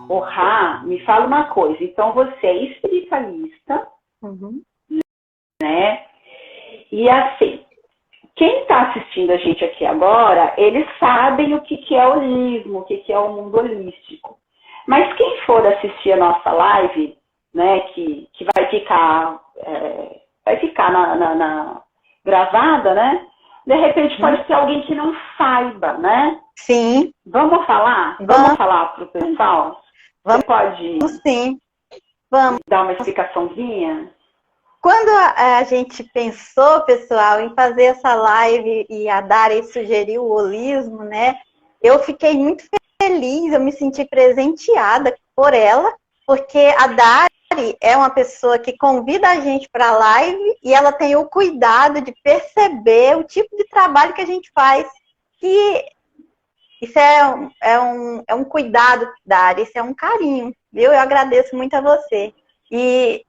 Ô, Rá, me fala uma coisa. Então, você é espiritualista, né? E assim, quem está assistindo a gente aqui agora, eles sabem o que é holismo, o que é o mundo holístico. Mas quem for assistir a nossa live, né, que vai ficar na gravada, né? De repente pode ter alguém que não saiba, né? Sim. Vamos falar? Vamos falar para o pessoal? Você pode sim. Vamos. Dar uma explicaçãozinha? Quando a gente pensou, pessoal, em fazer essa live e a Dari sugeriu o holismo, né? Eu fiquei muito feliz, eu me senti presenteada por ela, porque a Dari é uma pessoa que convida a gente para a live e ela tem o cuidado de perceber o tipo de trabalho que a gente faz. E isso é um cuidado, Dari, isso é um carinho, viu? Eu agradeço muito a você. E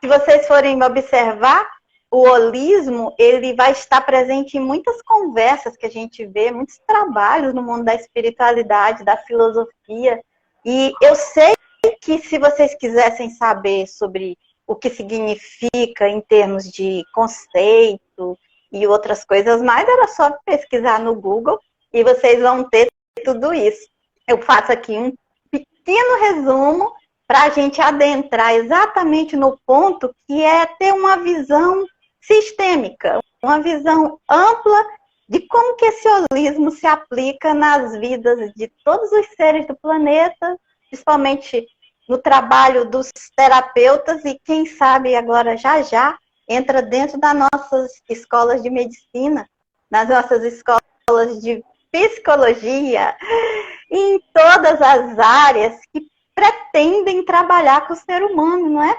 se vocês forem observar, o holismo, ele vai estar presente em muitas conversas que a gente vê, muitos trabalhos no mundo da espiritualidade, da filosofia. E eu sei que se vocês quisessem saber sobre o que significa em termos de conceito e outras coisas mais, era só pesquisar no Google e vocês vão ter tudo isso. Eu faço aqui um pequeno resumo para a gente adentrar exatamente no ponto que é ter uma visão sistêmica, uma visão ampla de como que esse holismo se aplica nas vidas de todos os seres do planeta, principalmente no trabalho dos terapeutas e quem sabe agora já entra dentro das nossas escolas de medicina, nas nossas escolas de psicologia, em todas as áreas que pretendem trabalhar com o ser humano, não é?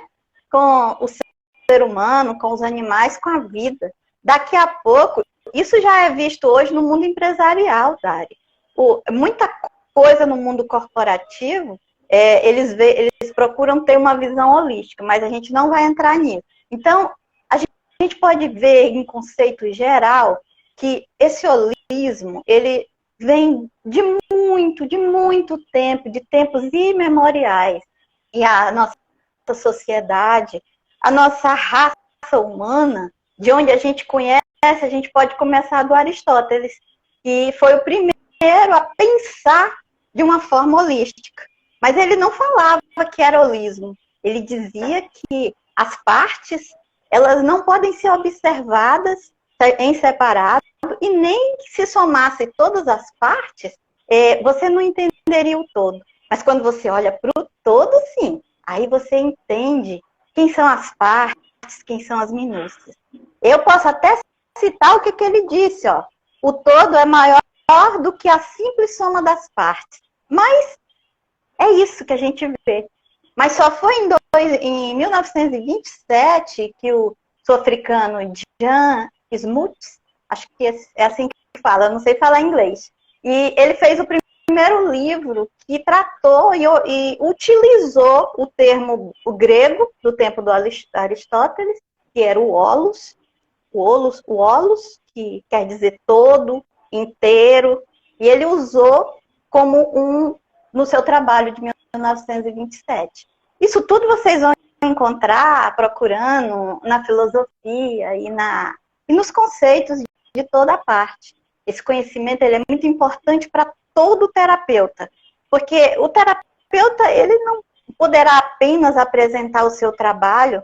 Com o ser humano, com os animais, com a vida. Daqui a pouco, isso já é visto hoje no mundo empresarial, Dari. Muita coisa no mundo corporativo, eles procuram ter uma visão holística, mas a gente não vai entrar nisso. Então, a gente pode ver em conceito geral que esse holismo, ele vem de muito tempo, de tempos imemoriais. E a nossa sociedade, a nossa raça humana, de onde a gente conhece, a gente pode começar do Aristóteles, que foi o primeiro a pensar de uma forma holística. Mas ele não falava que era holismo. Ele dizia que as partes, elas não podem ser observadas em separado, e nem que se somasse todas as partes, você não entenderia o todo. Mas quando você olha para o todo, sim, aí você entende quem são as partes, quem são as minúcias. Eu posso até citar o que ele disse, ó. O todo é maior do que a simples soma das partes. Mas é isso que a gente vê. Mas só foi em 1927 que o sul-africano Jan Smuts, acho que é assim que fala, não sei falar inglês, e ele fez o primeiro livro que tratou e utilizou o termo o grego do tempo do Aristóteles, que era o holos, que quer dizer todo, inteiro, e ele usou como no seu trabalho de 1927. Isso tudo vocês vão encontrar procurando na filosofia e nos conceitos de toda parte. Esse conhecimento ele é muito importante para todo terapeuta, porque o terapeuta ele não poderá apenas apresentar o seu trabalho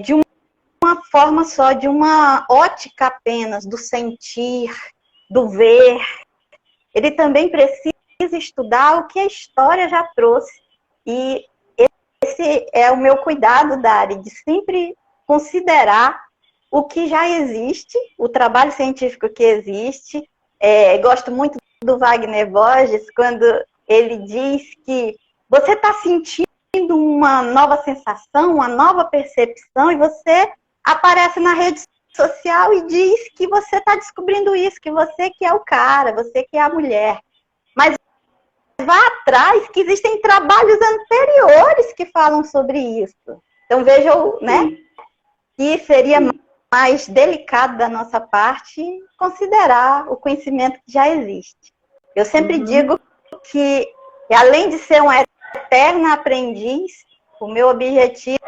de uma forma só, de uma ótica apenas, do sentir, do ver. Ele também precisa estudar o que a história já trouxe. E esse é o meu cuidado, Dari, de sempre considerar o que já existe, o trabalho científico que existe. Gosto muito do Wagner Borges, quando ele diz que você está sentindo uma nova sensação, uma nova percepção, e você aparece na rede social e diz que você está descobrindo isso, que você que é o cara, você que é a mulher. Mas vá atrás, que existem trabalhos anteriores que falam sobre isso. Então vejam, né, que seria mais delicado da nossa parte considerar o conhecimento que já existe. Eu sempre digo que, além de ser um eterna aprendiz, o meu objetivo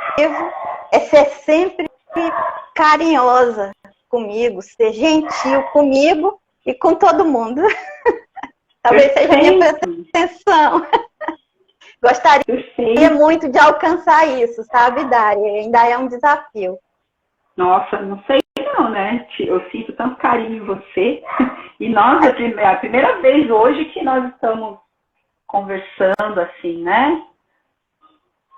é ser sempre carinhosa comigo, ser gentil comigo e com todo mundo. Talvez seja a minha pretensão. Gostaria muito de alcançar isso, sabe, Dari? Ainda é um desafio. Nossa, não sei não, né? Eu sinto tanto carinho em você. E nós, é a primeira vez hoje que nós estamos conversando assim, né?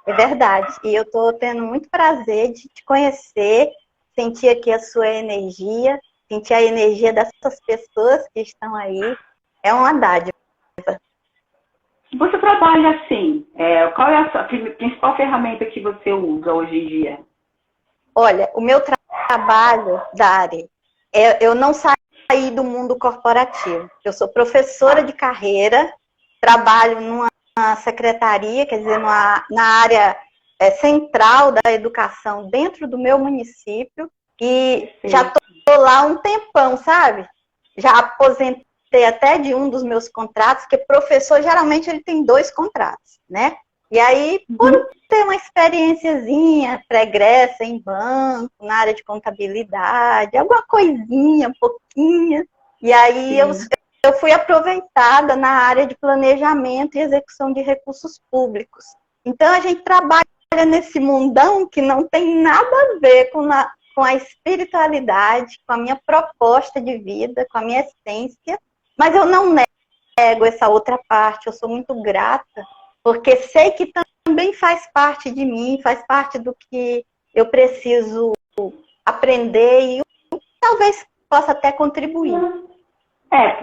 É verdade. E eu estou tendo muito prazer de te conhecer, sentir aqui a sua energia, sentir a energia dessas pessoas que estão aí. É uma dádiva. Você trabalha assim, qual é a sua principal ferramenta que você usa hoje em dia? Olha, o meu trabalho, Dari, eu não saí do mundo corporativo. Eu sou professora de carreira, trabalho numa secretaria, quer dizer, na área central da educação dentro do meu município, e já estou lá há um tempão, sabe? Já aposentei até de um dos meus contratos, porque professor, geralmente, ele tem 2 contratos, né? E aí, por ter uma experiênciazinha pregressa em banco, na área de contabilidade, alguma coisinha, um pouquinho, e aí eu fui aproveitada na área de planejamento e execução de recursos públicos. Então, a gente trabalha nesse mundão que não tem nada a ver com a espiritualidade, com a minha proposta de vida, com a minha essência, mas eu não nego essa outra parte, eu sou muito grata, porque sei que também faz parte de mim, faz parte do que eu preciso aprender e talvez possa até contribuir.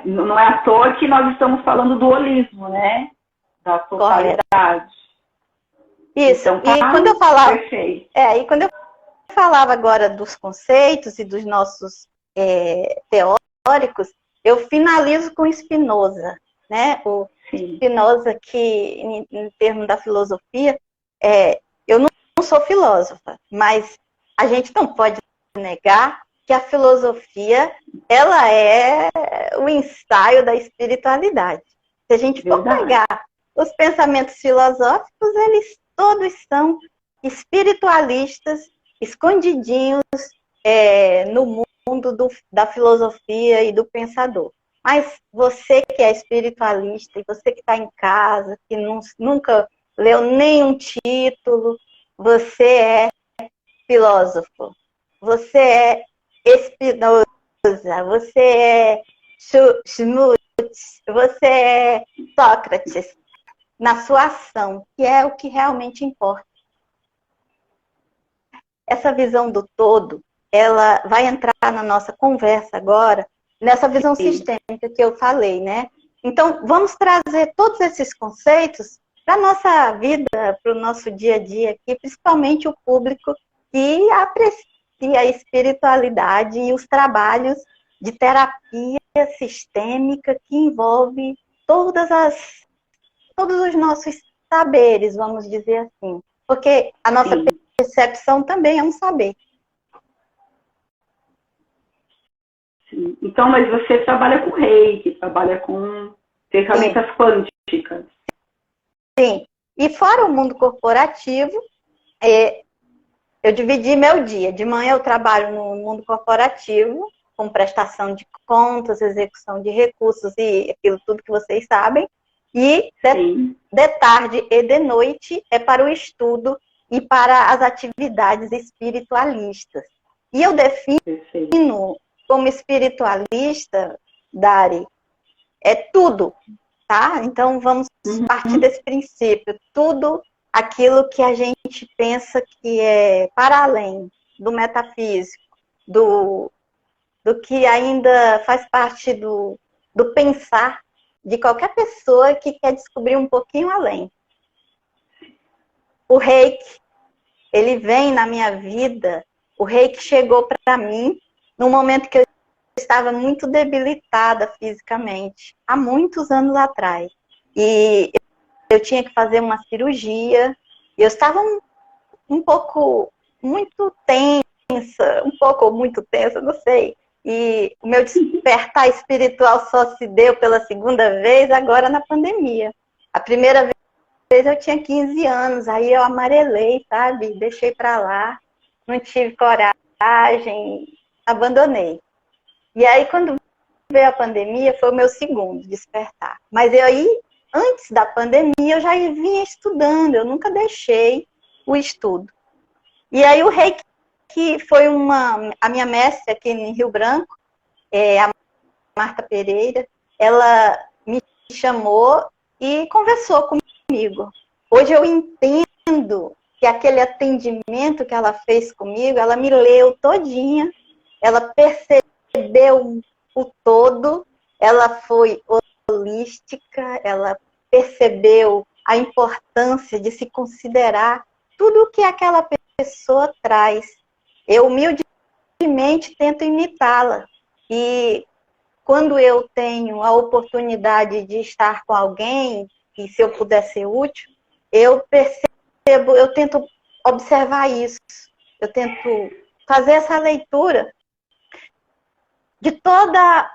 Não é à toa que nós estamos falando do holismo, né? Da totalidade. Isso, então, e quando eu falava, e quando eu falava agora dos conceitos e dos nossos teóricos, eu finalizo com Spinoza, né? O Spinoza, que em termos da filosofia, eu não sou filósofa, mas a gente não pode negar que a filosofia, ela é o ensaio da espiritualidade. Se a gente for pegar os pensamentos filosóficos, eles todos são espiritualistas, escondidinhos no mundo da filosofia e do pensador. Mas você que é espiritualista, e você que está em casa, que nunca leu nenhum título, você é filósofo, você é Spinoza, você é Schmutz, você é Sócrates, na sua ação, que é o que realmente importa. Essa visão do todo, ela vai entrar na nossa conversa agora, nessa visão sistêmica que eu falei, né? Então, vamos trazer todos esses conceitos para a nossa vida, para o nosso dia a dia aqui, principalmente o público que aprecia a espiritualidade e os trabalhos de terapia sistêmica que envolve todos os nossos saberes, vamos dizer assim. Porque a nossa percepção também é um saber. Sim. Então, mas você trabalha com reiki, trabalha com ferramentas quânticas. Sim. E fora o mundo corporativo, eu dividi meu dia. De manhã eu trabalho no mundo corporativo, com prestação de contas, execução de recursos e aquilo tudo que vocês sabem. E de tarde e de noite é para o estudo e para as atividades espiritualistas. E eu defino como espiritualista, Dari, é tudo, tá? Então vamos partir desse princípio. Tudo aquilo que a gente pensa que é para além do metafísico, do que ainda faz parte do pensar de qualquer pessoa que quer descobrir um pouquinho além. O reiki, ele vem na minha vida, o reiki chegou para mim num momento que eu estava muito debilitada fisicamente, há muitos anos atrás. E eu tinha que fazer uma cirurgia, e eu estava um pouco, muito tensa, muito tensa, não sei. E o meu despertar espiritual só se deu pela segunda vez agora na pandemia. A primeira vez eu tinha 15 anos, aí eu amarelei, sabe? Deixei pra lá, não tive coragem, abandonei. E aí, quando veio a pandemia, foi o meu segundo despertar. Mas eu aí, antes da pandemia, eu já vinha estudando, eu nunca deixei o estudo. E aí o Reiki, que foi a minha mestre aqui em Rio Branco, a Marta Pereira, ela me chamou e conversou comigo. Hoje eu entendo que aquele atendimento que ela fez comigo, ela me leu todinha, ela percebeu o todo, ela foi holística, ela percebeu a importância de se considerar tudo o que aquela pessoa traz. Eu humildemente tento imitá-la. E quando eu tenho a oportunidade de estar com alguém, e se eu puder ser útil, eu percebo, eu tento observar isso. Eu tento fazer essa leitura de toda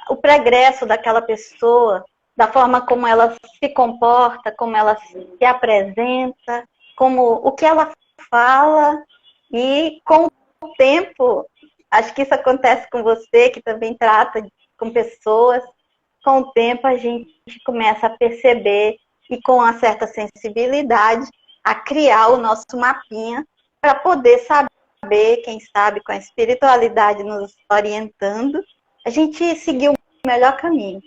o progresso daquela pessoa, da forma como ela se comporta, como ela se apresenta, como o que ela fala, e com o tempo, acho que isso acontece com você, que também trata com pessoas, com o tempo a gente começa a perceber e com uma certa sensibilidade a criar o nosso mapinha para poder saber, quem sabe, com a espiritualidade nos orientando, a gente seguir o melhor caminho.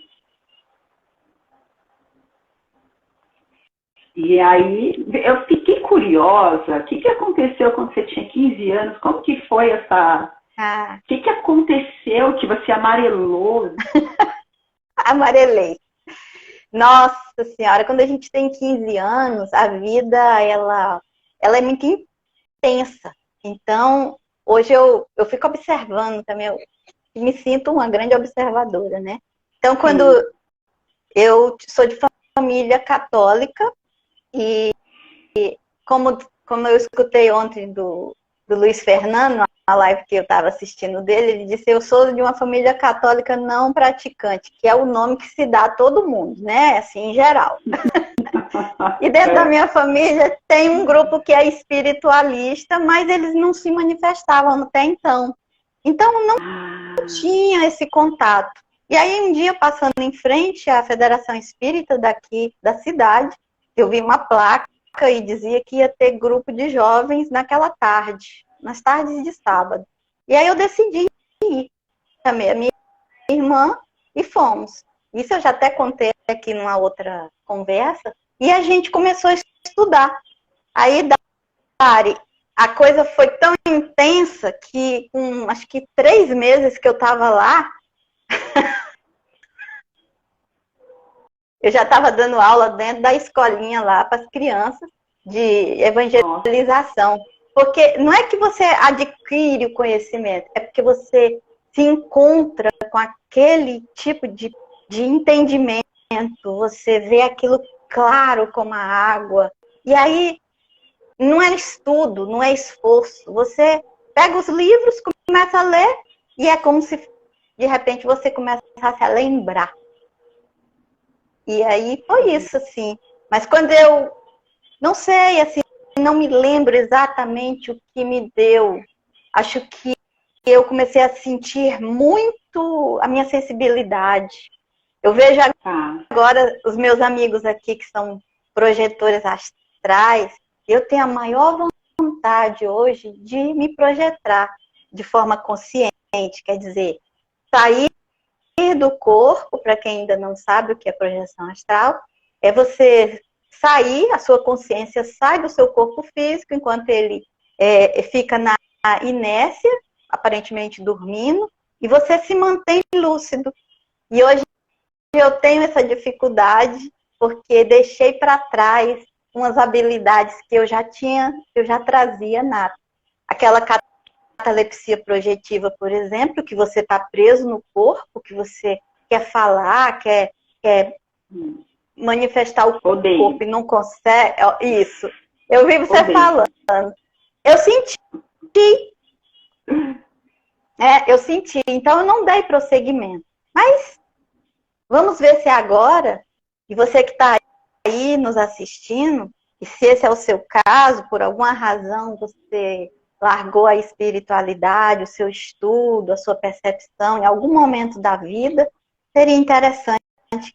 E aí, eu fiquei curiosa, o que aconteceu quando você tinha 15 anos? Como que foi essa... O que aconteceu que você amarelou? Amarelei. Nossa Senhora, quando a gente tem 15 anos, a vida, ela é muito intensa. Então, hoje eu fico observando também, eu me sinto uma grande observadora, né? Então, quando eu sou de família católica, e como eu escutei ontem do Luiz Fernando, na live que eu estava assistindo dele, ele disse: eu sou de uma família católica não praticante, que é o nome que se dá a todo mundo, né? Assim, em geral. E dentro da minha família tem um grupo que é espiritualista, mas eles não se manifestavam até então. Então, não tinha esse contato. E aí, um dia, passando em frente à Federação Espírita daqui da cidade, eu vi uma placa e dizia que ia ter grupo de jovens naquela tarde, nas tardes de sábado. E aí eu decidi ir. Chamei a minha irmã e fomos. Isso eu já até contei aqui numa outra conversa. E a gente começou a estudar. Aí, Dari, a coisa foi tão intensa que, com acho que 3 meses que eu estava lá, eu já estava dando aula dentro da escolinha lá para as crianças de evangelização. Porque não é que você adquire o conhecimento, é porque você se encontra com aquele tipo de entendimento, você vê aquilo claro como a água. E aí, não é estudo, não é esforço. Você pega os livros, começa a ler, e é como se, de repente, você começasse a lembrar. E aí foi isso, assim. Mas quando eu, não sei, assim, não me lembro exatamente o que me deu. Acho que eu comecei a sentir muito a minha sensibilidade. Eu vejo agora os meus amigos aqui que são projetores astrais, eu tenho a maior vontade hoje de me projetar de forma consciente, quer dizer, sair do corpo, para quem ainda não sabe o que é projeção astral, é você sair, a sua consciência sai do seu corpo físico, enquanto ele fica na inércia, aparentemente dormindo, e você se mantém lúcido. E hoje eu tenho essa dificuldade, porque deixei para trás umas habilidades que eu já tinha, que eu já trazia nada. Aquela catalepsia projetiva, por exemplo, que você está preso no corpo, que você quer falar, quer manifestar o corpo e não consegue. Isso. Eu vi você falando. Eu senti. Eu senti. Então, eu não dei prosseguimento. Mas, vamos ver se agora, e você que está aí nos assistindo, e se esse é o seu caso, por alguma razão você largou a espiritualidade, o seu estudo, a sua percepção em algum momento da vida, seria interessante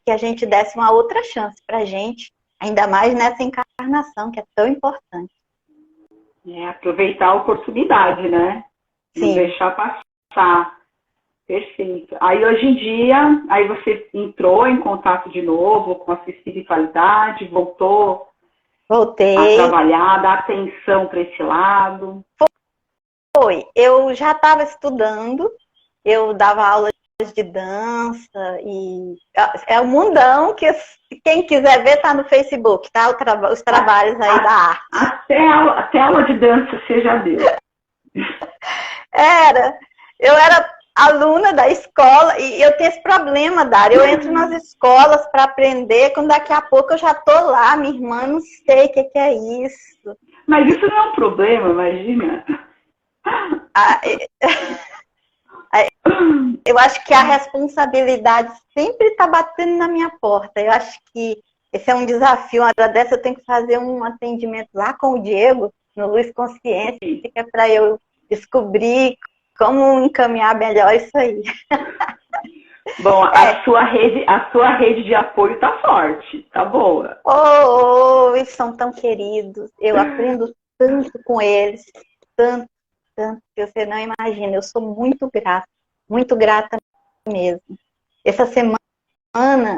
que a gente desse uma outra chance para a gente, ainda mais nessa encarnação que é tão importante. Aproveitar a oportunidade, né? Sim. Não deixar passar. Perfeito. Aí hoje em dia, aí você entrou em contato de novo com a sua espiritualidade, voltou Voltei. a trabalhar, dar atenção para esse lado. Foi. Eu já estava estudando, eu dava aulas de dança e é um mundão que quem quiser ver tá no Facebook, tá? Os trabalhos aí da arte. Até aula de dança você já deu. Eu era aluna da escola e eu tenho esse problema, Dari. Eu entro nas escolas para aprender, quando daqui a pouco eu já tô lá, minha irmã, não sei o que é isso. Mas isso não é um problema, imagina. Eu acho que a responsabilidade sempre está batendo na minha porta. Eu acho que esse é um desafio. Uma hora dessa eu tenho que fazer um atendimento lá com o Diego, no Luz Consciência, que é para eu descobrir como encaminhar melhor isso aí. Bom, a sua rede de apoio tá forte, tá boa. Eles são tão queridos. Eu aprendo tanto com eles, tanto que você não imagina. Eu sou muito grata mesmo. Essa semana,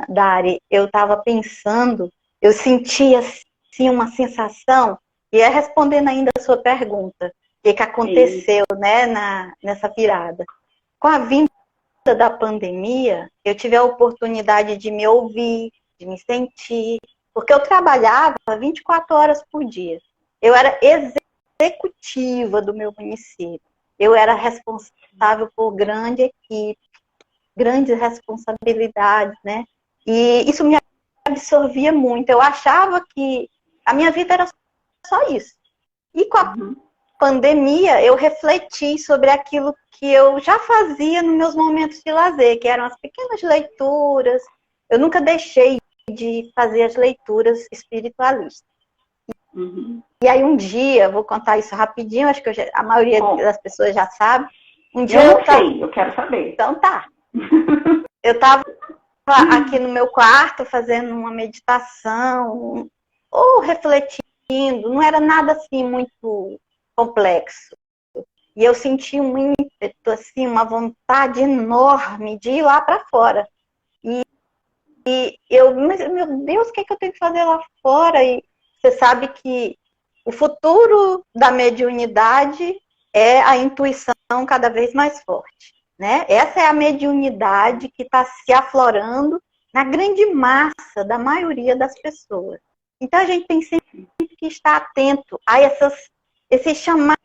Dari, eu estava pensando, eu senti assim uma sensação, e é respondendo ainda a sua pergunta, o que aconteceu, né, nessa virada. Com a vinda da pandemia, eu tive a oportunidade de me ouvir, de me sentir, porque eu trabalhava 24 horas por dia. Eu era executiva do meu município. Eu era responsável por grande equipe, grandes responsabilidades, né? E isso me absorvia muito. Eu achava que a minha vida era só isso. E com a pandemia, eu refleti sobre aquilo que eu já fazia nos meus momentos de lazer, que eram as pequenas leituras. Eu nunca deixei de fazer as leituras espiritualistas. E aí um dia, vou contar isso rapidinho, acho que a maioria das pessoas já sabe. Um dia eu não sei, eu quero saber. Então tá. Eu estava aqui no meu quarto fazendo uma meditação, ou refletindo, não era nada assim muito complexo. E eu senti um ímpeto, assim, uma vontade enorme de ir lá para fora. E eu, mas, meu Deus, o que é que eu tenho que fazer lá fora? E você sabe que o futuro da mediunidade é a intuição cada vez mais forte, né? Essa é a mediunidade que está se aflorando na grande massa da maioria das pessoas. Então a gente tem sempre que estar atento a esses chamados,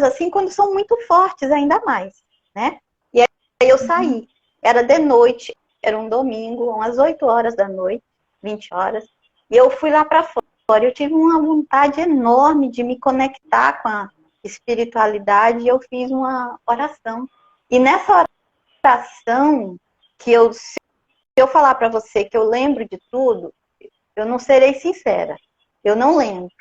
assim, quando são muito fortes ainda mais, né? E aí eu saí, era de noite, era um domingo, umas 8 horas da noite, 20 horas, e eu fui lá para fora. Eu tive uma vontade enorme de me conectar com a espiritualidade e eu fiz uma oração. E nessa oração, se eu falar para você que eu lembro de tudo, eu não serei sincera. Eu não lembro.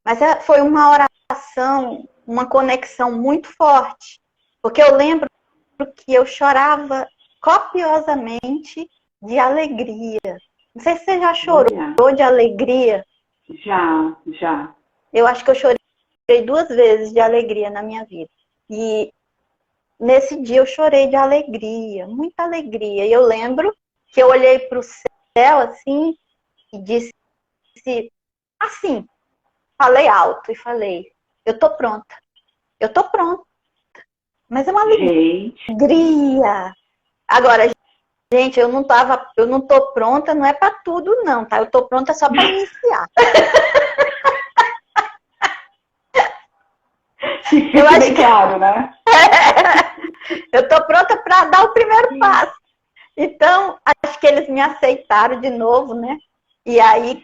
Mas foi uma oração, uma conexão muito forte. Porque eu lembro que eu chorava copiosamente de alegria. Não sei se você já chorou de alegria. Já. Eu acho que eu chorei 2 vezes de alegria na minha vida. E nesse dia eu chorei de alegria, muita alegria. E eu lembro que eu olhei para o céu assim e disse assim, falei alto e falei, eu tô pronta. Mas é uma alegria. Agora, gente, eu não tô pronta, não é para tudo não, tá? Eu tô pronta só para iniciar. Eu acho que claro, né? Eu tô pronta para dar o primeiro passo. Então, acho que eles me aceitaram de novo, né? E aí,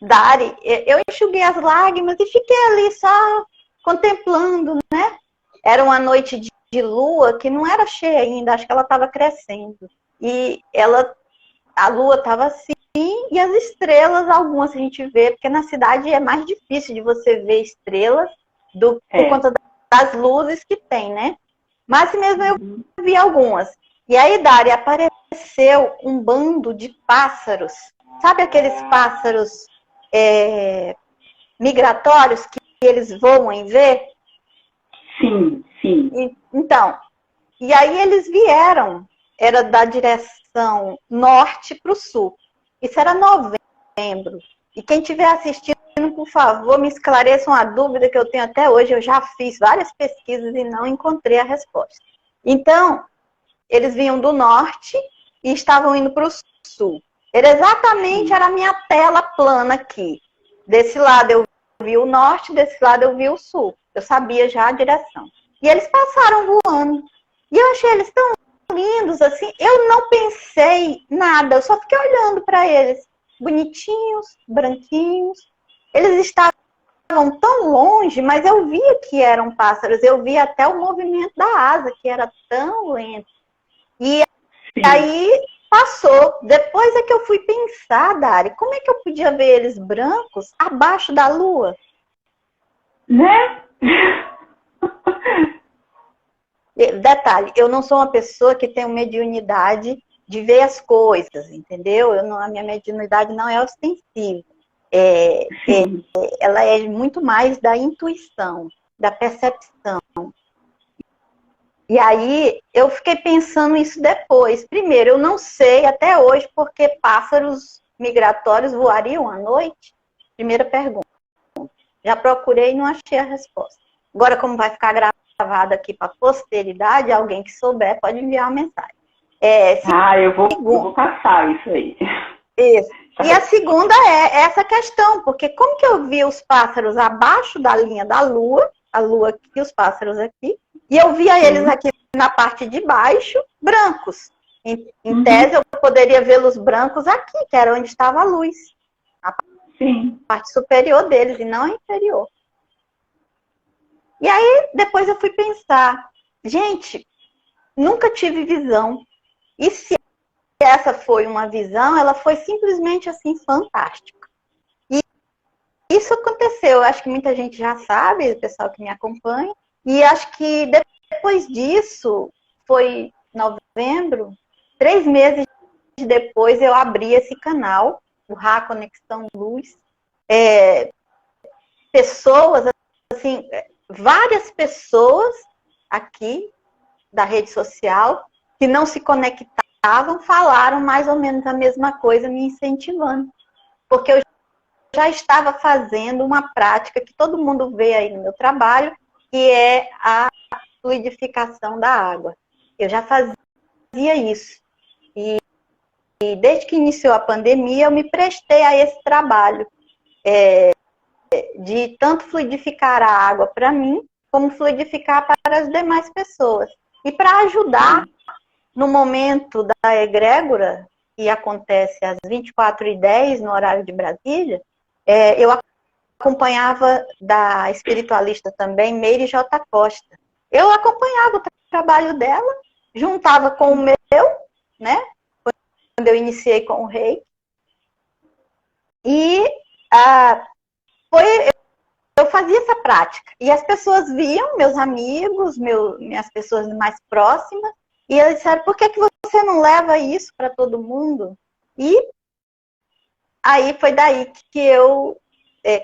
Dari, eu enxuguei as lágrimas e fiquei ali só contemplando, né? Era uma noite de lua que não era cheia ainda, acho que ela estava crescendo. E a lua estava assim, e as estrelas, algumas a gente vê, porque na cidade é mais difícil de você ver estrelas por conta das luzes que tem, né? Mas mesmo eu vi algumas. E aí, Dari, apareceu um bando de pássaros. Sabe aqueles pássaros migratórios que eles voam em V? Sim, sim. Então, e aí eles vieram, era da direção norte para o sul. Isso era novembro. E quem estiver assistindo, por favor, me esclareça uma dúvida que eu tenho até hoje. Eu já fiz várias pesquisas e não encontrei a resposta. Então, eles vinham do norte e estavam indo para o sul. Era a minha tela plana aqui. Desse lado eu vi o norte, desse lado eu vi o sul. Eu sabia já a direção. E eles passaram voando. E eu achei eles tão lindos assim. Eu não pensei nada, eu só fiquei olhando para eles. Bonitinhos, branquinhos. Eles estavam tão longe, mas eu via que eram pássaros. Eu via até o movimento da asa, que era tão lento. E aí passou. Depois é que eu fui pensar, Dari, como é que eu podia ver eles brancos abaixo da lua? Né? Detalhe, eu não sou uma pessoa que tem mediunidade de ver as coisas, entendeu? A minha mediunidade não é ostensiva. Ela é muito mais da intuição, da percepção. E aí, eu fiquei pensando isso depois. Primeiro, eu não sei até hoje porque pássaros migratórios voariam à noite. Primeira pergunta. Já procurei e não achei a resposta. Agora, como vai ficar gravado aqui para a posteridade, alguém que souber pode enviar uma mensagem. Eu vou passar isso aí. Isso. E a segunda é essa questão, porque como que eu vi os pássaros abaixo da linha da lua, a lua aqui, os pássaros aqui, e eu via eles aqui na parte de baixo, brancos. Em tese, eu poderia vê-los brancos aqui, que era onde estava a luz. A parte superior deles, e não a inferior. E aí, depois eu fui pensar, gente, nunca tive visão. E se essa foi uma visão, ela foi simplesmente assim, fantástica. E isso aconteceu, acho que muita gente já sabe, o pessoal que me acompanha, e acho que depois disso, foi novembro, 3 meses depois eu abri esse canal, o Rá Conexão Luz. Pessoas, assim, várias pessoas aqui da rede social que não se conectavam, falaram mais ou menos a mesma coisa, me incentivando. Porque eu já estava fazendo uma prática que todo mundo vê aí no meu trabalho, que é a fluidificação da água. Eu já fazia isso. E desde que iniciou a pandemia, eu me prestei a esse trabalho de tanto fluidificar a água para mim, como fluidificar para as demais pessoas. E para ajudar no momento da egrégora, que acontece às 24h10, no horário de Brasília, eu acompanhava da espiritualista também, Meire J. Costa. Eu acompanhava o trabalho dela, juntava com o meu, né? Quando eu iniciei com o Reiki. E eu fazia essa prática. E as pessoas viam, meus amigos, minhas pessoas mais próximas, e eles disseram, por que você não leva isso para todo mundo? E aí foi daí que eu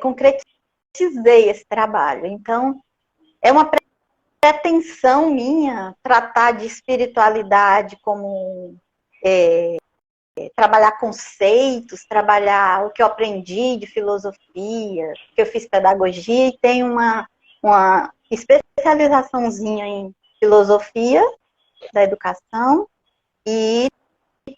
concretizei esse trabalho. Então, é uma pretensão minha tratar de espiritualidade como trabalhar conceitos, trabalhar o que eu aprendi de filosofia, que eu fiz pedagogia e tenho uma especializaçãozinha em filosofia da educação e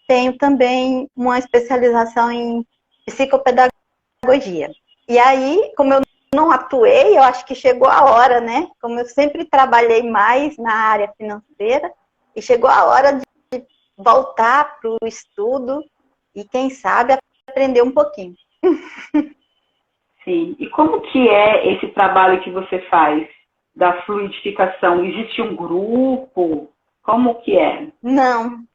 tenho também uma especialização em psicopedagogia. E aí, como eu não atuei, eu acho que chegou a hora, né? Como eu sempre trabalhei mais na área financeira, e chegou a hora de voltar para o estudo e, quem sabe, aprender um pouquinho. Sim. E como que é esse trabalho que você faz da fluidificação? Existe um grupo? Como que é? Não.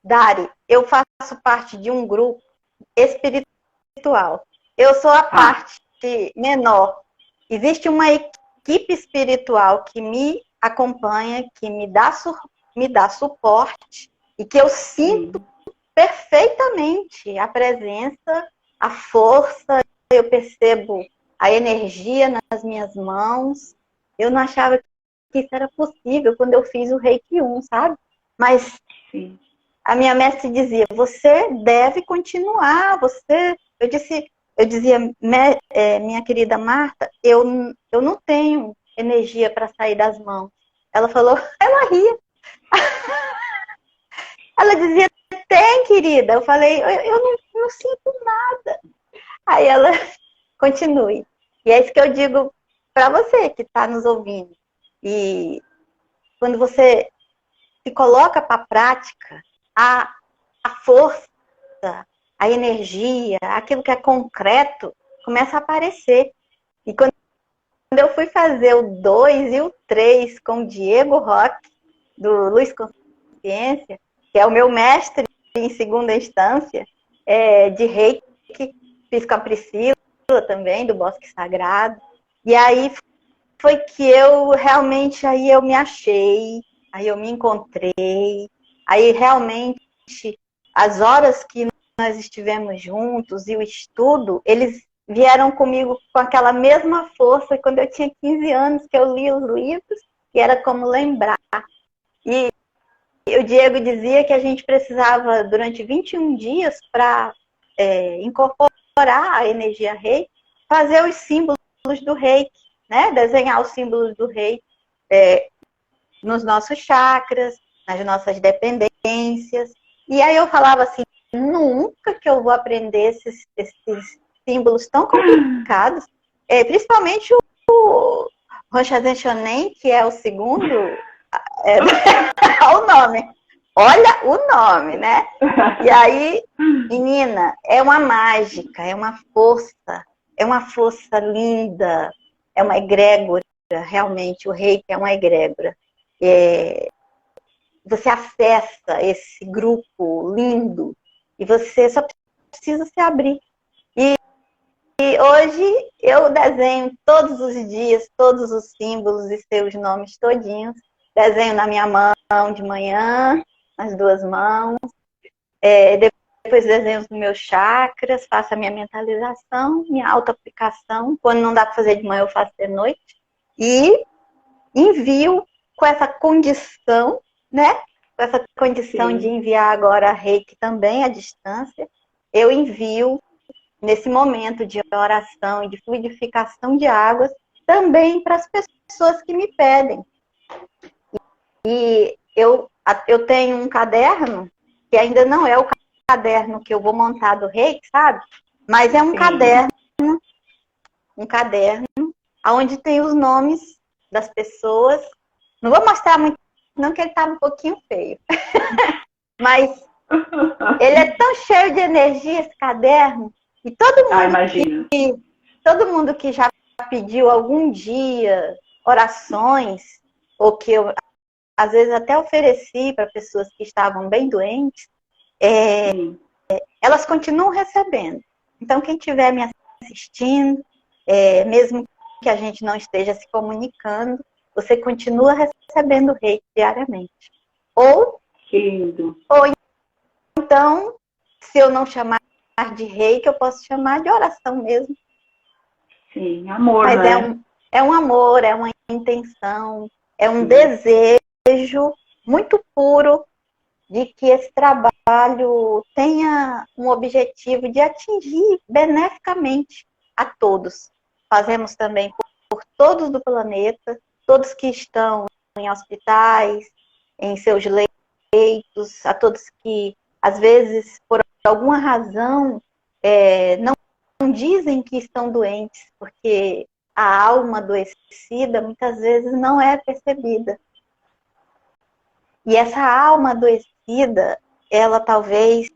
Dari, eu faço parte de um grupo espiritual. Eu sou a parte menor. Existe uma equipe espiritual que me acompanha, que me dá suporte e que eu sinto perfeitamente a presença, a força, eu percebo a energia nas minhas mãos. Eu não achava que isso era possível quando eu fiz o Reiki 1, sabe? Mas a minha mestre dizia, você deve continuar, eu dizia, minha querida Marta, eu não tenho energia para sair das mãos. Ela falou, ela ria. Ela dizia, tem, querida. Eu falei, eu não sinto nada. Aí ela, continue. E é isso que eu digo para você que está nos ouvindo. E quando você se coloca para a prática, a força, a energia, aquilo que é concreto, começa a aparecer. E quando eu fui fazer o 2 e o 3 com o Diego Roque, do Luz Consciência, que é o meu mestre em segunda instância, de Reiki, fiz com a Priscila também, do Bosque Sagrado. E aí foi que eu realmente, aí eu me achei, aí eu me encontrei, aí realmente as horas que nós estivemos juntos e o estudo, eles vieram comigo com aquela mesma força quando eu tinha 15 anos, que eu li os livros, e era como lembrar. E o Diego dizia que a gente precisava, durante 21 dias, para incorporar a energia Reiki, fazer os símbolos do Reiki, né? Desenhar os símbolos do Reiki nos nossos chakras, nas nossas dependências. E aí eu falava assim, nunca que eu vou aprender esses símbolos tão complicados, principalmente o Roshazen Shonen, que é o segundo, olha o nome. Olha o nome, né? E aí, menina, é uma mágica, é uma força linda, é uma egrégora, realmente, o Reiki é uma egrégora. Você acessa esse grupo lindo e você só precisa se abrir. E hoje eu desenho todos os dias, todos os símbolos e seus nomes todinhos. Desenho na minha mão de manhã, nas duas mãos. Depois desenho os meus chakras, faço a minha mentalização, minha auto-aplicação. Quando não dá para fazer de manhã, eu faço de noite. E envio com essa condição, né? Com essa condição de enviar agora a Reiki também à distância. Eu envio nesse momento de oração e de fluidificação de águas também para as pessoas que me pedem. E eu tenho um caderno, que ainda não é o caderno que eu vou montar do Reiki, sabe? Mas é um caderno onde tem os nomes das pessoas. Não vou mostrar muito, não, que ele tá um pouquinho feio. Mas ele é tão cheio de energia, esse caderno, e todo mundo que já pediu algum dia orações, ou que eu às vezes até ofereci para pessoas que estavam bem doentes, elas continuam recebendo. Então, quem estiver me assistindo, mesmo que a gente não esteja se comunicando, você continua recebendo Reiki diariamente. Ou então, se eu não chamar de Reiki, eu posso chamar de oração mesmo. Sim, amor, mas né? É um amor, é uma intenção, é um desejo muito puro de que esse trabalho tenha um objetivo de atingir beneficamente a todos. Fazemos também por todos do planeta, todos que estão em hospitais, em seus leitos, a todos que, às vezes, por alguma razão, não dizem que estão doentes, porque a alma adoecida muitas vezes não é percebida. E essa alma adoecida, ela talvez,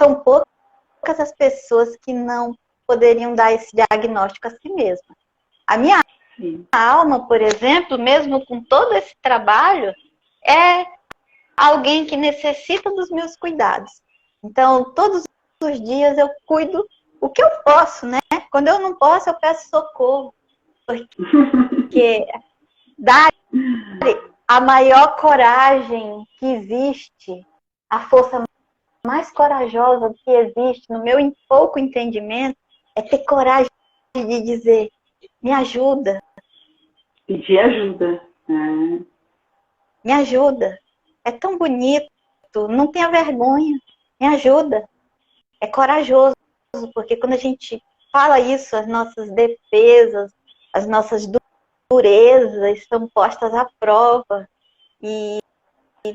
são poucas as pessoas que não poderiam dar esse diagnóstico a si mesma. A minha alma, por exemplo, mesmo com todo esse trabalho, é alguém que necessita dos meus cuidados. Então, todos os dias eu cuido o que eu posso, né? Quando eu não posso, eu peço socorro. Porque Dari, a maior coragem que existe, a força mais corajosa que existe, no meu pouco entendimento, é ter coragem de dizer, me ajuda. Pedir ajuda. Me ajuda. É tão bonito, não tenha vergonha. Me ajuda. É corajoso, porque quando a gente fala isso, as nossas defesas, as nossas durezas estão postas à prova. E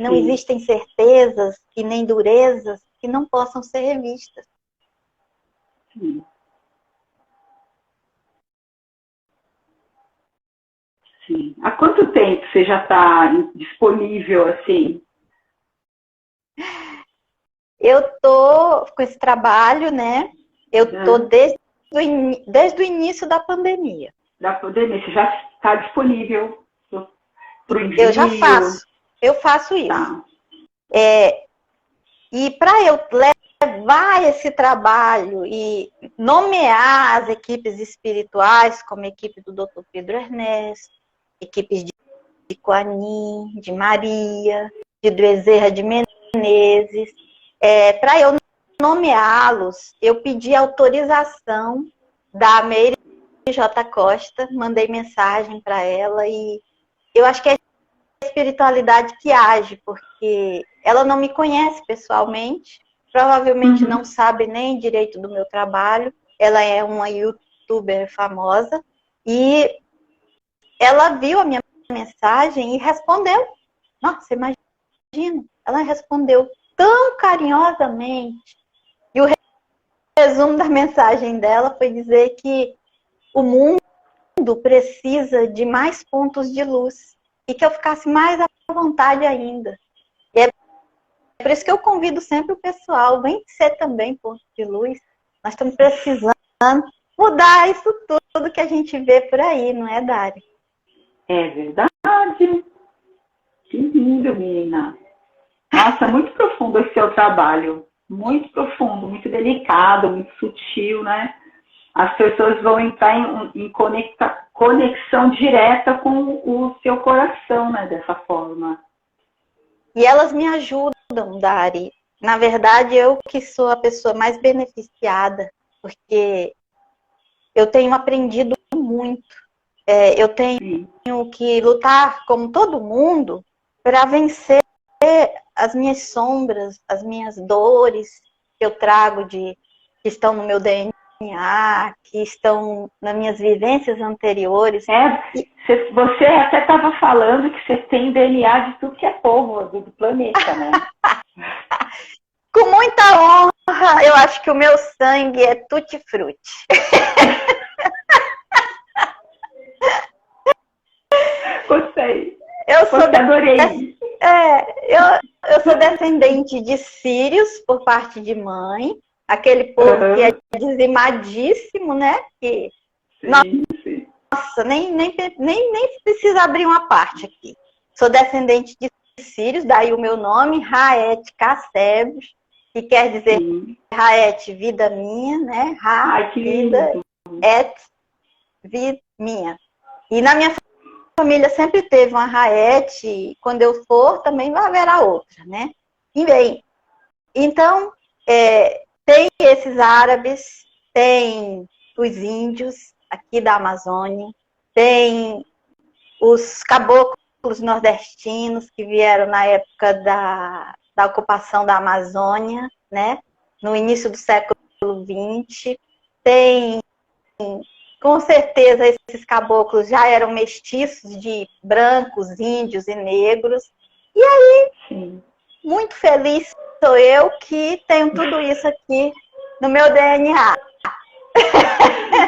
não Sim. existem certezas e nem durezas que não possam ser revistas. Sim. Sim. Há quanto tempo você já está disponível assim? Eu tô com esse trabalho, né? Eu tô desde o início da pandemia. Da pandemia, você já está disponível para o envio? Eu faço isso. Tá. E para eu levar esse trabalho e nomear as equipes espirituais, como a equipe do Dr. Pedro Ernesto, equipes de Kuan-Yin, de Maria, de Bezerra de Menezes, para eu nomeá-los, eu pedi autorização da Meire J. Costa, mandei mensagem para ela e eu acho que é a espiritualidade que age, porque ela não me conhece pessoalmente, provavelmente não sabe nem direito do meu trabalho, ela é uma youtuber famosa e ela viu a minha mensagem e respondeu. Nossa, imagina, ela respondeu tão carinhosamente. E o resumo da mensagem dela foi dizer que o mundo precisa de mais pontos de luz e que eu ficasse mais à vontade ainda. E é por isso que eu convido sempre o pessoal, vem ser também ponto de luz. Nós estamos precisando mudar isso tudo que a gente vê por aí, não é, Dari? É verdade. Que lindo, menina. Nossa, muito profundo esse seu trabalho. Muito profundo, muito delicado, muito sutil, né? As pessoas vão entrar em conexão direta com o seu coração, né? Dessa forma. E elas me ajudam, Dari. Na verdade, eu que sou a pessoa mais beneficiada, porque eu tenho aprendido muito. Eu tenho que lutar, como todo mundo, para vencer as minhas sombras, as minhas dores que eu trago que estão no meu DNA, que estão nas minhas vivências anteriores. Você até estava falando que você tem DNA de tudo que é povo do planeta, né? Com muita honra, eu acho que o meu sangue é tutti-frutti. Gostei. Adorei. Eu sou descendente de sírios por parte de mãe, aquele povo que é dizimadíssimo, né? Que, sim. Nossa, nem precisa abrir uma parte aqui. Sou descendente de sírios, daí o meu nome, Raet Kassebs, que quer dizer Raet, vida minha, né? Vida, et, vida minha. E na minha família sempre teve uma Raete, quando eu for, também vai haver a outra, né? E bem, então, tem esses árabes, tem os índios aqui da Amazônia, tem os caboclos nordestinos que vieram na época da ocupação da Amazônia, né? No início do século XX, tem... Com certeza, esses caboclos já eram mestiços de brancos, índios e negros. E aí, muito feliz sou eu que tenho tudo isso aqui no meu DNA.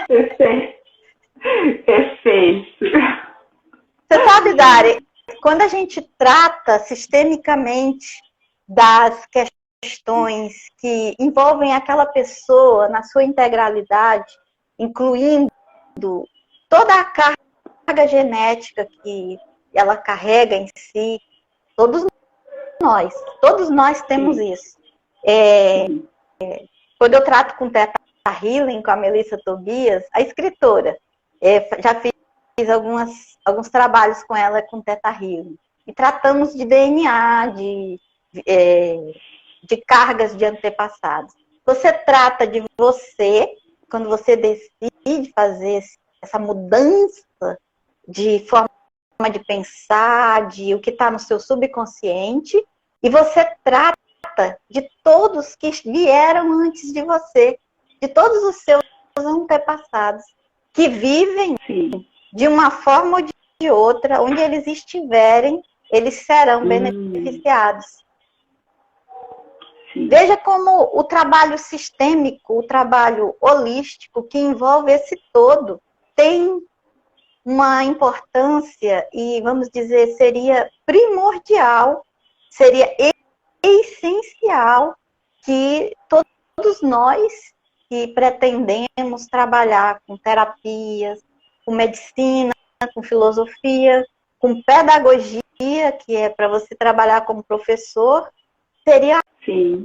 Perfeito. Você sabe, Dari, quando a gente trata sistemicamente das questões que envolvem aquela pessoa na sua integralidade, incluindo toda a carga genética que ela carrega em si, todos nós temos isso. quando eu trato com Theta Healing, com a Melissa Tobias, a escritora, já fiz alguns trabalhos com ela com Theta Healing. E tratamos de DNA, de cargas de antepassados. Você trata de você, quando você decide fazer essa mudança de forma de pensar, de o que está no seu subconsciente, e você trata de todos que vieram antes de você, de todos os seus antepassados, que vivem de uma forma ou de outra, onde eles estiverem, eles serão beneficiados. Veja como o trabalho sistêmico, o trabalho holístico, que envolve esse todo, tem uma importância e, vamos dizer, seria primordial, seria essencial que todos nós que pretendemos trabalhar com terapias, com medicina, com filosofia, com pedagogia, que é para você trabalhar como professor, seria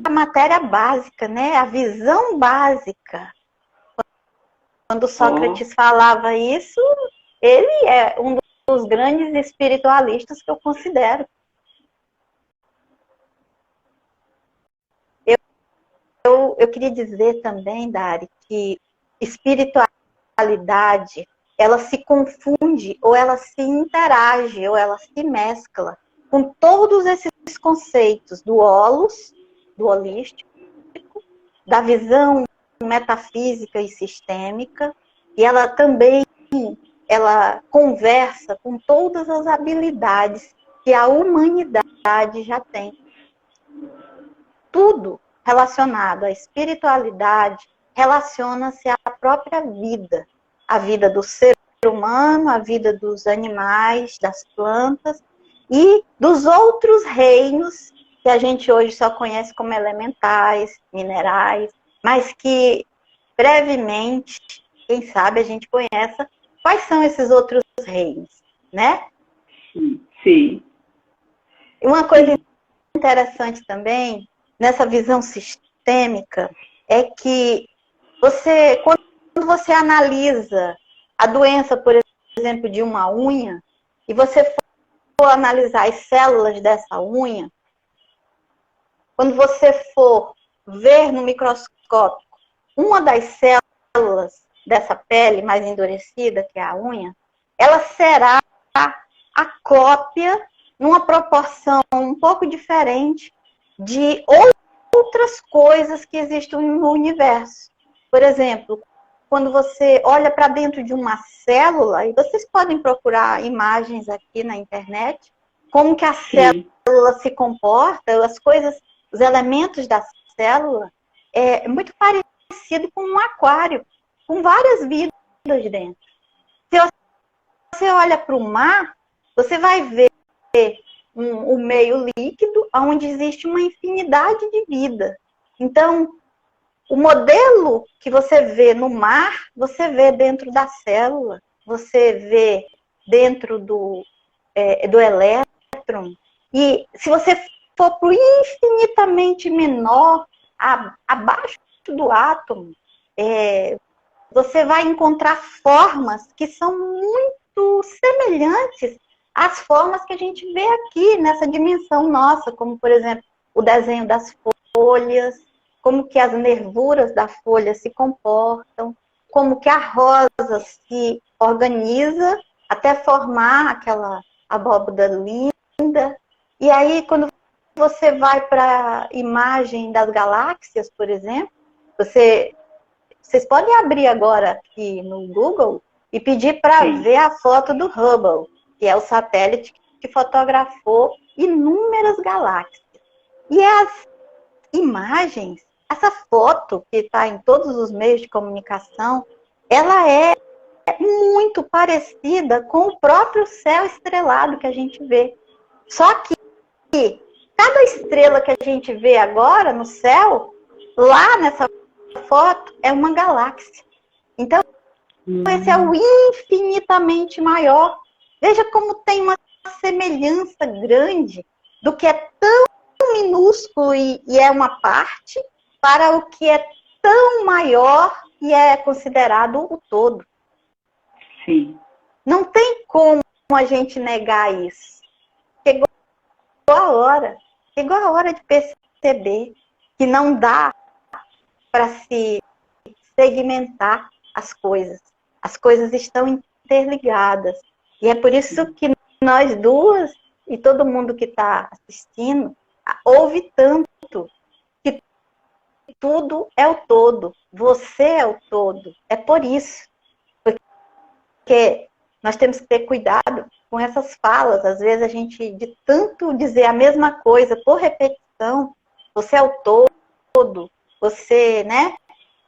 a matéria básica, né? A visão básica. Quando Sócrates falava isso, ele é um dos grandes espiritualistas que eu considero. Eu queria dizer também, Dari, que espiritualidade, ela se confunde, ou ela se interage, ou ela se mescla com todos esses conceitos do holos, do holístico, da visão metafísica e sistêmica, e ela também conversa com todas as habilidades que a humanidade já tem. Tudo relacionado à espiritualidade relaciona-se à própria vida, a vida do ser humano, a vida dos animais, das plantas e dos outros reinos que a gente hoje só conhece como elementais, minerais, mas que brevemente, quem sabe, a gente conheça quais são esses outros reinos, né? Sim. Uma coisa interessante também, nessa visão sistêmica, é que quando você analisa a doença, por exemplo, de uma unha, e você for analisar as células dessa unha, quando você for ver no microscópio uma das células dessa pele mais endurecida, que é a unha, ela será a cópia, numa proporção um pouco diferente, de outras coisas que existem no universo. Por exemplo, quando você olha para dentro de uma célula, e vocês podem procurar imagens aqui na internet, como que a célula se comporta, as coisas, os elementos da célula, é muito parecido com um aquário, com várias vidas dentro. Se você olha para o mar, você vai ver um meio líquido, onde existe uma infinidade de vida. Então, o modelo que você vê no mar, você vê dentro da célula, você vê dentro do elétron. E se você for para o infinitamente menor, abaixo do átomo, você vai encontrar formas que são muito semelhantes às formas que a gente vê aqui nessa dimensão nossa, como, por exemplo, o desenho das folhas, como que as nervuras da folha se comportam, como que a rosa se organiza até formar aquela abóbora linda. E aí, quando você vai para a imagem das galáxias, por exemplo, vocês podem abrir agora aqui no Google e pedir para ver a foto do Hubble, que é o satélite que fotografou inúmeras galáxias. E as imagens, essa foto que está em todos os meios de comunicação, ela é muito parecida com o próprio céu estrelado que a gente vê. Só que cada estrela que a gente vê agora no céu, lá nessa foto, é uma galáxia. Então, esse é o infinitamente maior. Veja como tem uma semelhança grande do que é tão minúsculo e é uma parte, para o que é tão maior e é considerado o todo. Sim. Não tem como a gente negar isso. Chegou a hora. Chegou a hora de perceber que não dá para se segmentar as coisas. As coisas estão interligadas. E é por isso que nós duas e todo mundo que está assistindo ouve tanto que tudo é o todo. Você é o todo. É por isso. Porque nós temos que ter cuidado com essas falas. Às vezes a gente, de tanto dizer a mesma coisa por repetição, você é o todo, você, né?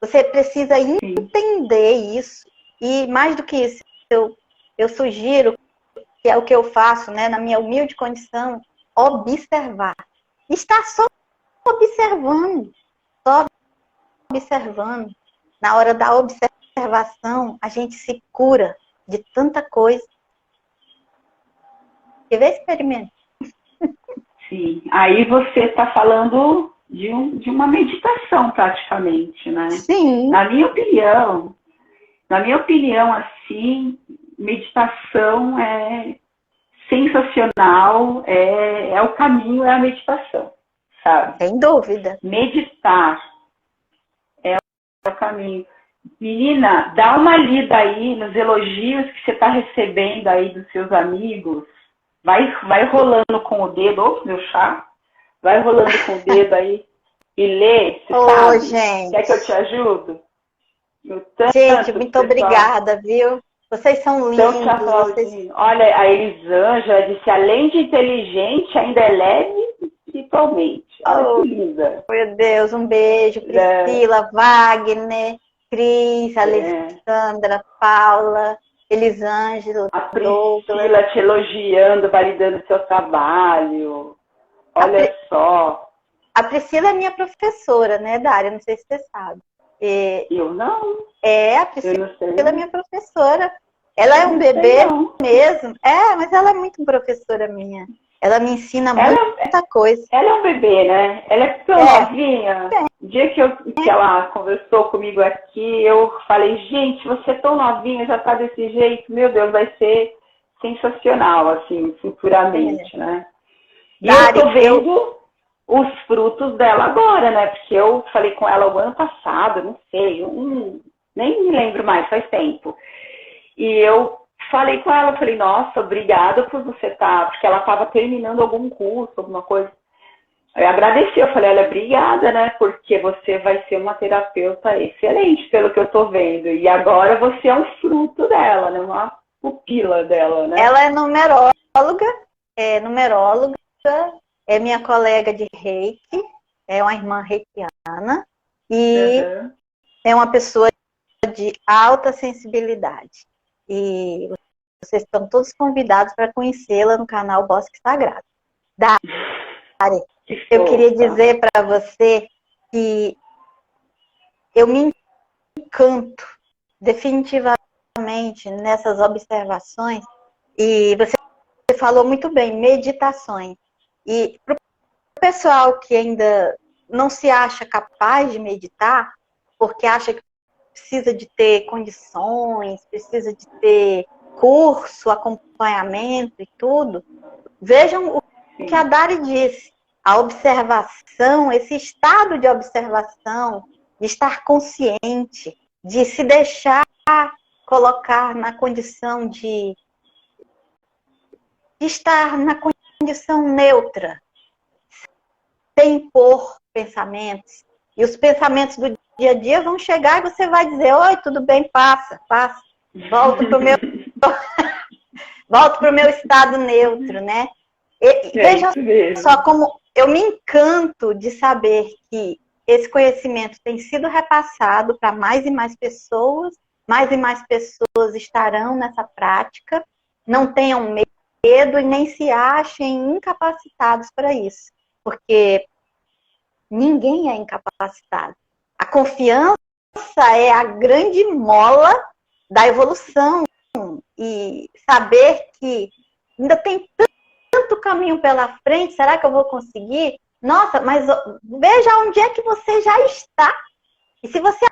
Você precisa entender isso. E mais do que isso, eu sugiro, que é o que eu faço, né, na minha humilde condição, observar. Estar só observando. Só observando. Na hora da observação, a gente se cura de tanta coisa. Quer ver? Experimento. Sim. Aí você está falando de uma meditação, praticamente, né? Sim. Na minha opinião, assim, meditação é sensacional, é o caminho, é a meditação, sabe? Sem dúvida. Meditar é o caminho. Menina, dá uma lida aí nos elogios que você está recebendo aí dos seus amigos. Vai rolando com o dedo, ô meu chá, vai rolando com o dedo aí e lê, você sabe? Gente. Quer que eu te ajude? Gente, muito obrigada, viu? Vocês são lindos. Então, vocês... Olha, a Elisângela disse, além de inteligente, ainda é leve espiritualmente. Olha que linda. Meu Deus, um beijo. Priscila, Wagner, Cris, Alessandra, Paula, Elisângela, a Priscila te elogiando, validando o seu trabalho. Olha só. A Priscila é minha professora, né, Dária? Não sei se você sabe. Eu não. A Priscila é minha professora. Ela é um bebê mesmo. Mas ela é muito professora minha. Ela me ensina muita coisa. Ela é um bebê, né? Ela é tão novinha. O dia que ela conversou comigo aqui, eu falei, gente, você é tão novinha, já tá desse jeito. Meu Deus, vai ser sensacional, assim, futuramente, né? E eu tô vendo os frutos dela agora, né? Porque eu falei com ela o ano passado, não sei, nem me lembro mais, faz tempo. E eu falei com ela, falei, nossa, obrigada por você estar, porque ela estava terminando algum curso, alguma coisa. Eu agradeci, eu falei, olha, obrigada, né? Porque você vai ser uma terapeuta excelente, pelo que eu tô vendo. E agora você é um fruto dela, né? Uma pupila dela, né? Ela é numeróloga, é minha colega de reiki, é uma irmã reikiana e é uma pessoa de alta sensibilidade. E vocês estão todos convidados para conhecê-la no canal Bosque Sagrado. Dari, eu queria dizer para você que eu me encanto definitivamente nessas observações. E você falou muito bem, meditações. E para o pessoal que ainda não se acha capaz de meditar, porque acha que precisa de ter condições, precisa de ter curso, acompanhamento e tudo, vejam o que a Dari disse. A observação, esse estado de observação, de estar consciente, de se deixar colocar na condição de estar na condição neutra, sem impor pensamentos. E os pensamentos do dia a dia vão chegar e você vai dizer, oi, tudo bem, passa. Volto pro meu estado neutro, né? Veja só como eu me encanto de saber que esse conhecimento tem sido repassado para mais e mais pessoas estarão nessa prática. Não tenham medo e nem se achem incapacitados para isso, porque ninguém é incapacitado. A confiança é a grande mola da evolução. E saber que ainda tem tanto caminho pela frente, será que eu vou conseguir? Nossa, mas veja onde é que você já está. E se você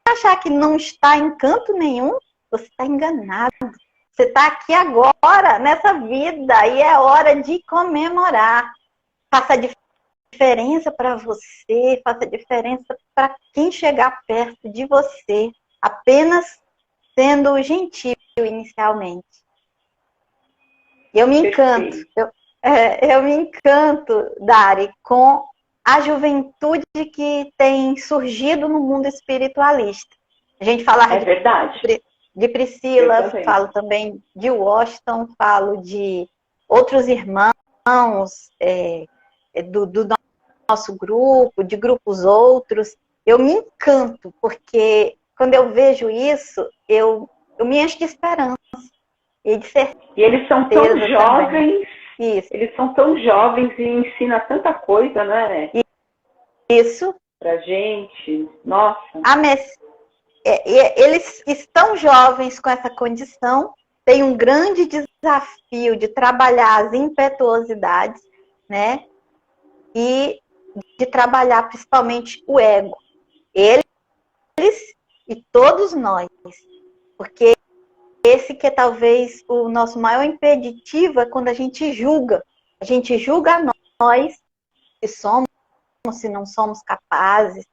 achar que não está em canto nenhum, você está enganado. Você está aqui agora, nessa vida, e é hora de comemorar. Faça a diferença para você, faça a diferença para quem chegar perto de você, apenas sendo gentil inicialmente. Eu me encanto, eu me encanto, Dari, com a juventude que tem surgido no mundo espiritualista. A gente fala de Priscila, falo também de Washington, falo de outros irmãos do nosso grupo, de grupos outros. Eu me encanto, porque quando eu vejo isso, eu me encho de esperança e de certeza. E eles são tão jovens, eles são tão jovens e ensinam tanta coisa, né? Isso. Pra gente, nossa. Eles estão jovens com essa condição, têm um grande desafio de trabalhar as impetuosidades, né? E de trabalhar principalmente o ego. Eles e todos nós. Porque esse que é talvez o nosso maior impeditivo é quando a gente julga. A gente julga nós, se somos, se não somos capazes,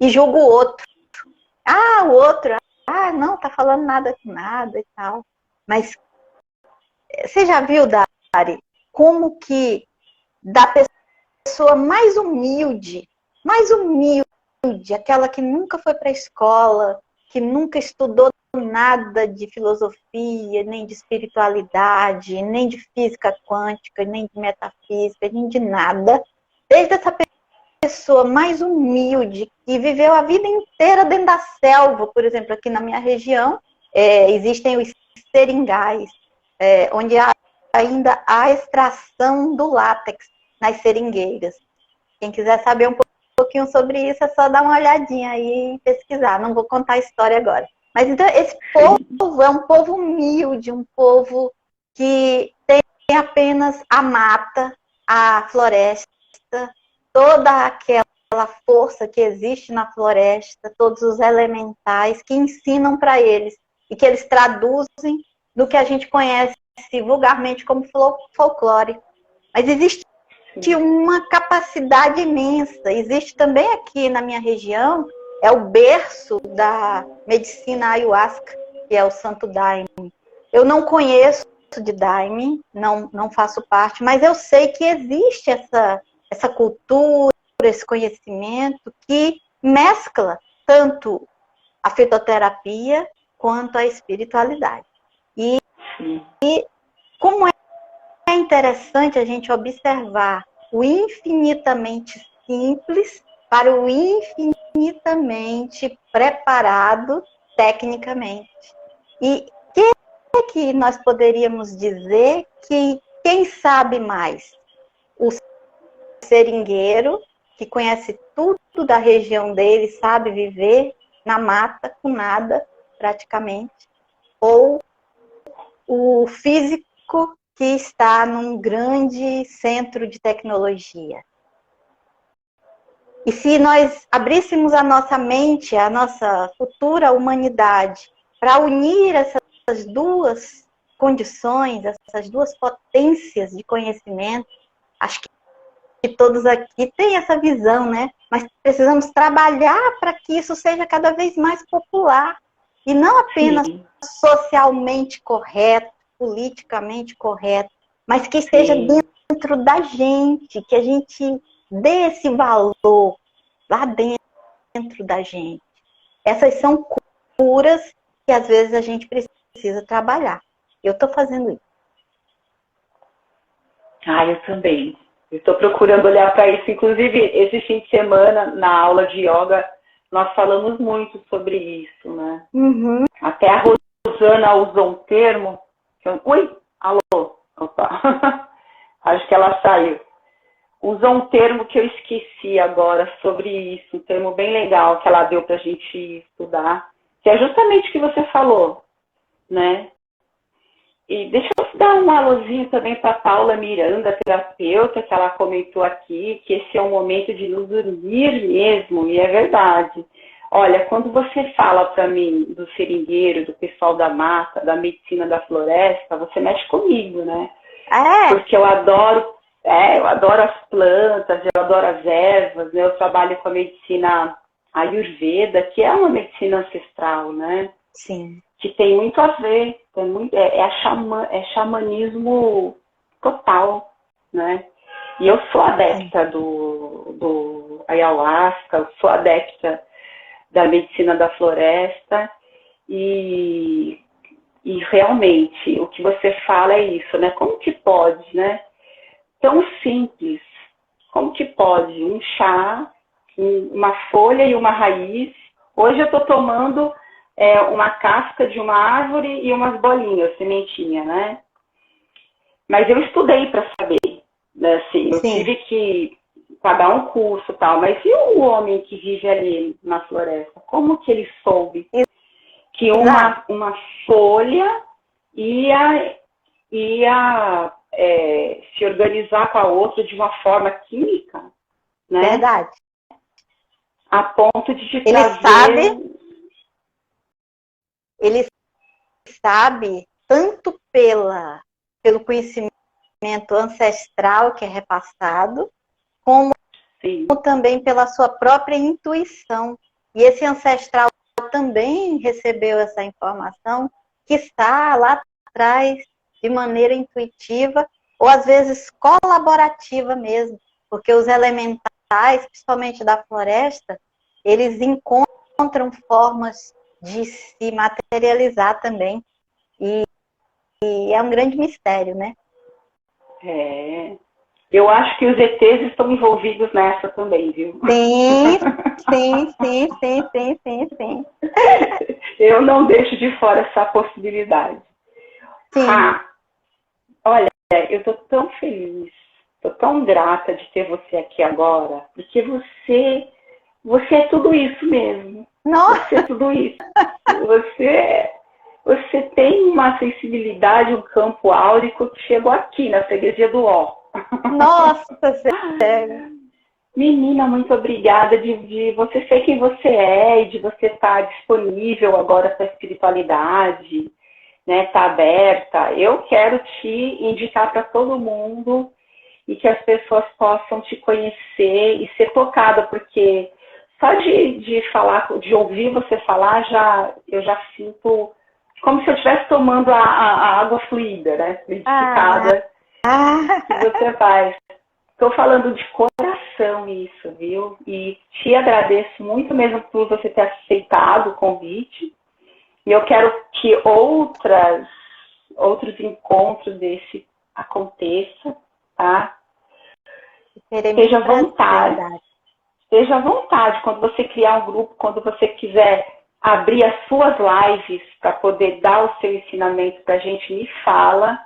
e julga o outro. O outro, não, tá falando nada com nada e tal. Mas você já viu, Dari, como que da pessoa mais humilde, aquela que nunca foi para a escola, que nunca estudou nada de filosofia, nem de espiritualidade, nem de física quântica, nem de metafísica, nem de nada, desde essa pessoa mais humilde, que viveu a vida inteira dentro da selva, por exemplo, aqui na minha região, existem os seringais, onde ainda há extração do látex nas seringueiras. Quem quiser saber um pouquinho sobre isso, é só dar uma olhadinha aí e pesquisar. Não vou contar a história agora. Mas então, esse povo é um povo humilde, um povo que tem apenas a mata, a floresta, toda aquela força que existe na floresta, todos os elementais que ensinam para eles e que eles traduzem no que a gente conhece vulgarmente como folclore. Mas existe uma capacidade imensa. Existe também aqui na minha região, é o berço da medicina ayahuasca, que é o Santo Daime. Eu não conheço de Daime, não faço parte, mas eu sei que existe essa cultura, esse conhecimento que mescla tanto a fitoterapia quanto a espiritualidade. E como é interessante a gente observar o infinitamente simples para o infinitamente preparado tecnicamente. E o que nós poderíamos dizer que quem sabe mais? O seringueiro, que conhece tudo da região dele, sabe viver na mata com nada, praticamente, ou o físico que está num grande centro de tecnologia. E se nós abríssemos a nossa mente, a nossa futura humanidade, para unir essas duas condições, essas duas potências de conhecimento, acho que todos aqui têm essa visão, né? Mas precisamos trabalhar para que isso seja cada vez mais popular. E não apenas socialmente correto, politicamente correto, mas que esteja dentro da gente, que a gente dê esse valor lá dentro da gente. Essas são curas que às vezes a gente precisa trabalhar. Eu estou fazendo isso. Eu também. Eu estou procurando olhar para isso. Inclusive, esse fim de semana, na aula de yoga, nós falamos muito sobre isso, né? Uhum. Até a Rosana usou um termo. Oi? Alô? Opa. Acho que ela saiu. Usou um termo que eu esqueci agora sobre isso. Um termo bem legal que ela deu para a gente estudar. Que é justamente o que você falou, né? E deixa eu dar um alôzinho também para a Paula Miranda, terapeuta, que ela comentou aqui, que esse é um momento de nos unir mesmo, e é verdade. Olha, quando você fala para mim do seringueiro, do pessoal da mata, da medicina da floresta, você mexe comigo, né? Porque eu adoro as plantas, eu adoro as ervas, né? Eu trabalho com a medicina Ayurveda, que é uma medicina ancestral, né? Sim. Que tem muito a ver, é xamanismo total, né? E eu sou adepta do ayahuasca, eu sou adepta da medicina da floresta e realmente o que você fala é isso, né? Como que pode, né? Tão simples, como que pode um chá, uma folha e uma raiz? Hoje eu estou tomando uma casca de uma árvore e umas bolinhas, sementinha, né? Mas eu estudei para saber, né? Assim, eu tive que pagar um curso e tal, mas e o homem que vive ali na floresta? Como que ele soube que uma folha ia se organizar com a outra de uma forma química, né? Verdade. A ponto de te trazer... Ele sabe tanto pelo conhecimento ancestral que é repassado, como também pela sua própria intuição. E esse ancestral também recebeu essa informação que está lá atrás de maneira intuitiva ou às vezes colaborativa mesmo, porque os elementais, principalmente da floresta, eles encontram formas de se materializar também. E é um grande mistério, né? Eu acho que os ETs estão envolvidos nessa também, viu? Sim. Eu não deixo de fora essa possibilidade. Sim. Olha, eu estou tão feliz, estou tão grata de ter você aqui agora, porque você é tudo isso mesmo. Nossa. Você é tudo isso. Você tem uma sensibilidade, um campo áurico que chegou aqui, na freguesia do Ó. Nossa, sério. Menina, muito obrigada de você ser quem você é e de você estar disponível agora para a espiritualidade, né? Tá aberta. Eu quero te indicar para todo mundo e que as pessoas possam te conhecer e ser tocada, porque só de falar, de ouvir você falar, eu já sinto como se eu estivesse tomando a água fluida, né? Fluidificada que você faz. Estou falando de coração isso, viu? E te agradeço muito mesmo por você ter aceitado o convite. E eu quero que outros encontros desse aconteçam, tá? Esteja à vontade. Esteja à vontade quando você criar um grupo, quando você quiser abrir as suas lives para poder dar o seu ensinamento para a gente, me fala,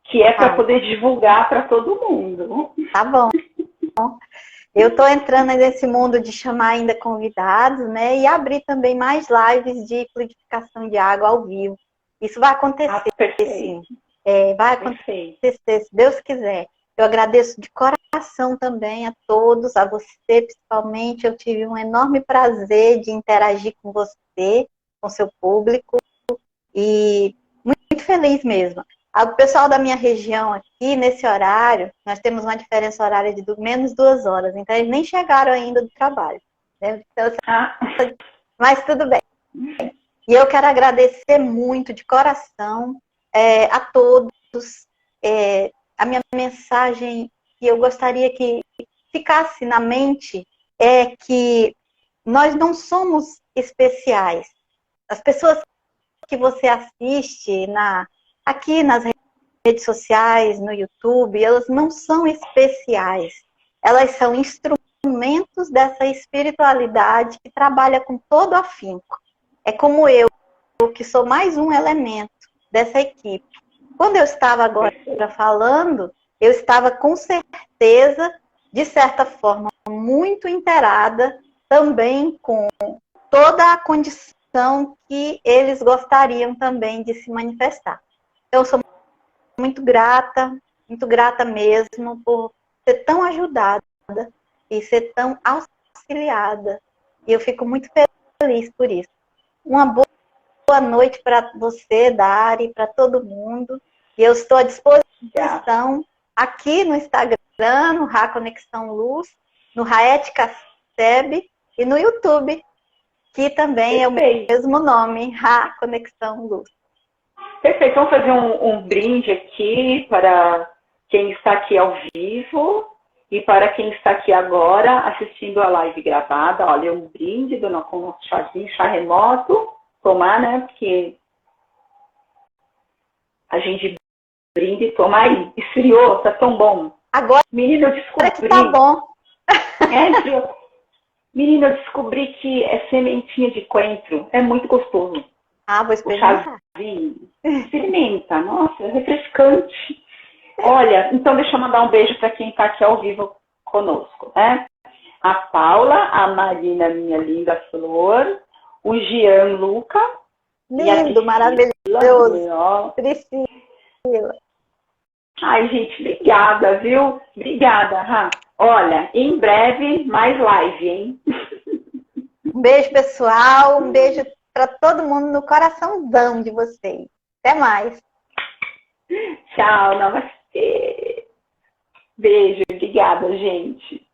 que é para poder divulgar para todo mundo. Tá bom. Eu estou entrando nesse mundo de chamar ainda convidados, né? E abrir também mais lives de fluidificação de água ao vivo. Isso vai acontecer, sim. Vai acontecer, se Deus quiser. Eu agradeço de coração também a todos, a você principalmente. Eu tive um enorme prazer de interagir com você, com seu público. E muito feliz mesmo. O pessoal da minha região aqui, nesse horário, nós temos uma diferença horária de menos 2 horas, então eles nem chegaram ainda do trabalho. Né? Então, mas tudo bem. E eu quero agradecer muito, de coração, a todos. A minha mensagem que eu gostaria que ficasse na mente é que nós não somos especiais. As pessoas que você assiste aqui nas redes sociais, no YouTube, elas não são especiais. Elas são instrumentos dessa espiritualidade que trabalha com todo afinco. É como eu, que sou mais um elemento dessa equipe. Quando eu estava agora falando, eu estava com certeza, de certa forma, muito inteirada também com toda a condição que eles gostariam também de se manifestar. Então, eu sou muito grata mesmo por ser tão ajudada e ser tão auxiliada. E eu fico muito feliz por isso. Uma boa noite para você, Dari, para todo mundo. E eu estou à disposição aqui no Instagram, no Ra Conexão Luz, no Raete Casseb e no YouTube, que também é o mesmo nome, Ra Conexão Luz. Perfeito. Vamos fazer um brinde aqui para quem está aqui ao vivo e para quem está aqui agora assistindo a live gravada. Olha, um brinde com o nosso chazinho, chá remoto. Tomar, né? Porque a gente brinde e toma aí. Esfriou, tá tão bom. Agora, menina, eu descobri. Que tá bom. Esfriou. Menina, eu descobri que é sementinha de coentro. É muito gostoso. Vou experimentar. O chazinho. Experimenta. Nossa, é refrescante. Olha, então deixa eu mandar um beijo para quem está aqui ao vivo conosco, né? A Paula, a Marina, minha linda flor, o Gianluca. Lindo, maravilhoso. Priscila. Ai, gente, obrigada, viu? Obrigada, Rá. Olha, em breve, mais live, hein? Um beijo, pessoal. Um beijo para todo mundo no coraçãozão de vocês. Até mais. Tchau, namastê. Beijo, obrigada, gente.